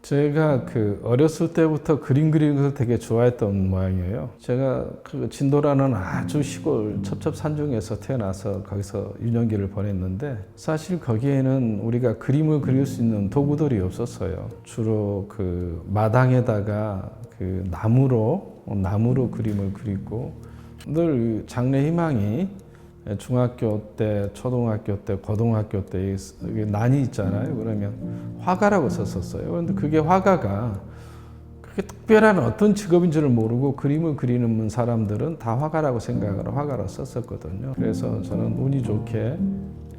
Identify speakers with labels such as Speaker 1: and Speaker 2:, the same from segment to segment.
Speaker 1: 제가 어렸을 때부터 그림 그리는 걸 되게 좋아했던 모양이에요. 제가 진도라는 아주 시골 첩첩산중에서 태어나서 거기서 유년기를 보냈는데 사실 거기에는 우리가 그림을 그릴 수 있는 도구들이 없었어요. 주로 마당에다가 나무로 그림을 그리고 늘 장래 희망이 중학교 때, 초등학교 때, 고등학교 때 난이 있잖아요. 그러면 화가라고 썼었어요. 그런데 그게 화가가 그렇게 특별한 어떤 직업인지를 모르고 그림을 그리는 사람들은 다 화가라고 생각하고 화가로 썼었거든요. 그래서 저는 운이 좋게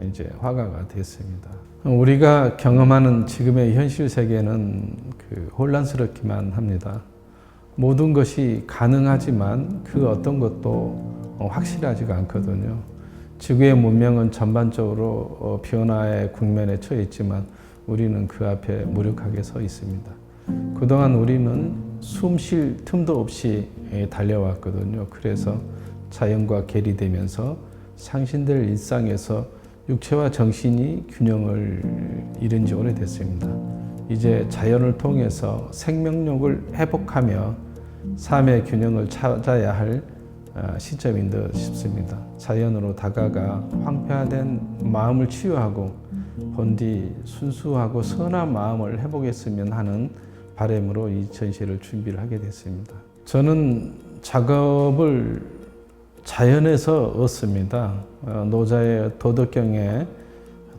Speaker 1: 이제 화가가 됐습니다. 우리가 경험하는 지금의 현실 세계는 혼란스럽기만 합니다. 모든 것이 가능하지만 그 어떤 것도 확실하지가 않거든요. 지구의 문명은 전반적으로 변화의 국면에 처해 있지만 우리는 그 앞에 무력하게 서 있습니다. 그동안 우리는 숨 쉴 틈도 없이 달려왔거든요. 그래서 자연과 괴리되면서 상신될 일상에서 육체와 정신이 균형을 잃은 지 오래됐습니다. 이제 자연을 통해서 생명력을 회복하며 삶의 균형을 찾아야 할 시점인 듯 싶습니다. 자연으로 다가가 황폐화된 마음을 치유하고 본디 순수하고 선한 마음을 회복했으면 하는 바람으로 이 전시를 준비를 하게 됐습니다. 저는 작업을 자연에서 얻습니다. 노자의 도덕경에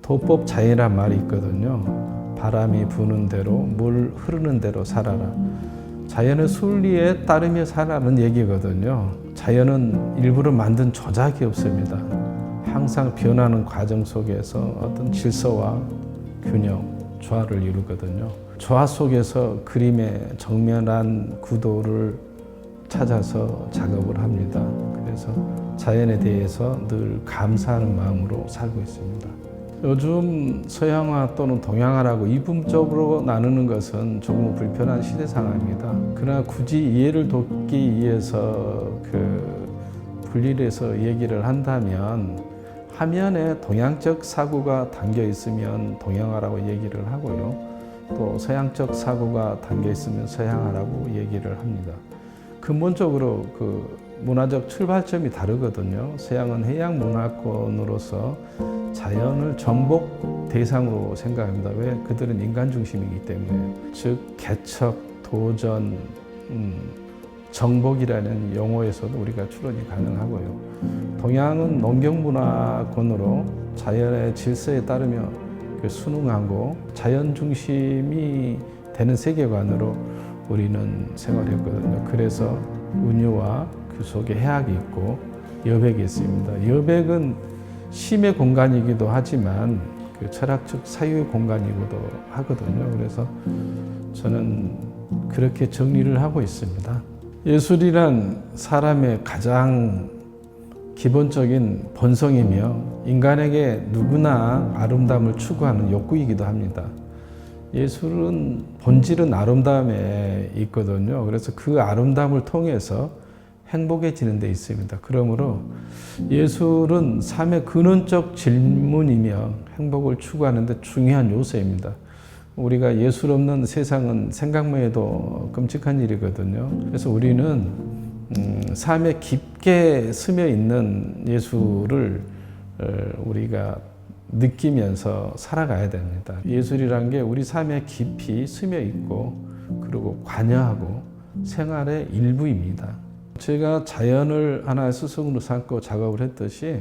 Speaker 1: 도법 자연이란 말이 있거든요. 바람이 부는 대로 물 흐르는 대로 살아라. 자연의 순리에 따르며 살아라는 얘기거든요. 자연은 일부러 만든 조작이 없습니다. 항상 변하는 과정 속에서 어떤 질서와 균형, 조화를 이루거든요. 조화 속에서 그림의 정면한 구도를 찾아서 작업을 합니다. 그래서 자연에 대해서 늘 감사하는 마음으로 살고 있습니다. 요즘 서양화 또는 동양화라고 이분적으로 나누는 것은 조금 불편한 시대 상황입니다. 그러나 굳이 이해를 돕기 위해서 분리를 해서 얘기를 한다면 화면에 동양적 사고가 담겨 있으면 동양화라고 얘기를 하고요. 또 서양적 사고가 담겨 있으면 서양화라고 얘기를 합니다. 근본적으로 문화적 출발점이 다르거든요. 서양은 해양 문화권으로서 자연을 정복 대상으로 생각합니다. 왜? 그들은 인간 중심이기 때문에. 즉 개척, 도전, 정복이라는 용어에서도 우리가 추론이 가능하고요. 동양은 농경 문화권으로 자연의 질서에 따르며 순응하고 자연 중심이 되는 세계관으로 우리는 생활했거든요. 그래서 은유와 그 속에 해악이 있고 여백이 있습니다. 여백은 심의 공간이기도 하지만 철학적 사유의 공간이기도 하거든요. 그래서 저는 그렇게 정리를 하고 있습니다. 예술이란 사람의 가장 기본적인 본성이며 인간에게 누구나 아름다움을 추구하는 욕구이기도 합니다. 예술은 본질은 아름다움에 있거든요. 그래서 그 아름다움을 통해서 행복해지는 데 있습니다. 그러므로 예술은 삶의 근원적 질문이며 행복을 추구하는 데 중요한 요소입니다. 우리가 예술 없는 세상은 생각만 해도 끔찍한 일이거든요. 그래서 우리는 삶에 깊게 스며 있는 예술을 우리가 느끼면서 살아가야 됩니다. 예술이란 게 우리 삶에 깊이 스며 있고 그리고 관여하고 생활의 일부입니다. 제가 자연을 하나의 스승으로 삼고 작업을 했듯이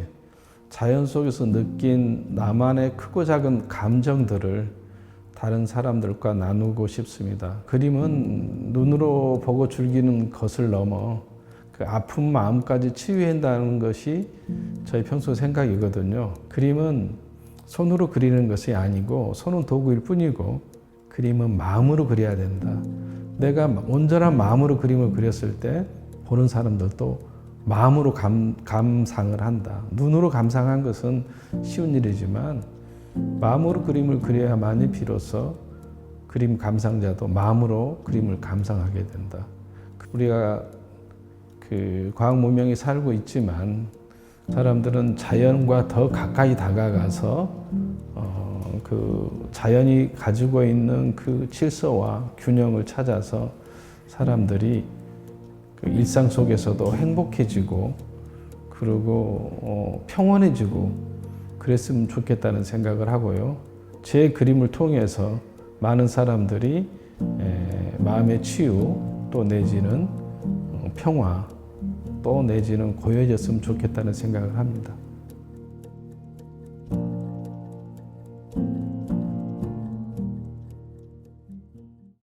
Speaker 1: 자연 속에서 느낀 나만의 크고 작은 감정들을 다른 사람들과 나누고 싶습니다. 그림은 눈으로 보고 즐기는 것을 넘어 그 아픈 마음까지 치유한다는 것이 저희 평소 생각이거든요. 그림은 손으로 그리는 것이 아니고 손은 도구일 뿐이고 그림은 마음으로 그려야 된다. 내가 온전한 마음으로 그림을 그렸을 때 보는 사람들도 마음으로 감상을 한다. 눈으로 감상한 것은 쉬운 일이지만 마음으로 그림을 그려야만이 비로소 그림 감상자도 마음으로 그림을 감상하게 된다. 우리가 과학 문명이 살고 있지만 사람들은 자연과 더 가까이 다가가서 그 자연이 가지고 있는 그 질서와 균형을 찾아서 사람들이 그 일상 속에서도 행복해지고 그리고 평온해지고 그랬으면 좋겠다는 생각을 하고요. 제 그림을 통해서 많은 사람들이 마음의 치유 또 내지는 평화 또 내지는 고요해졌으면 좋겠다는 생각을 합니다.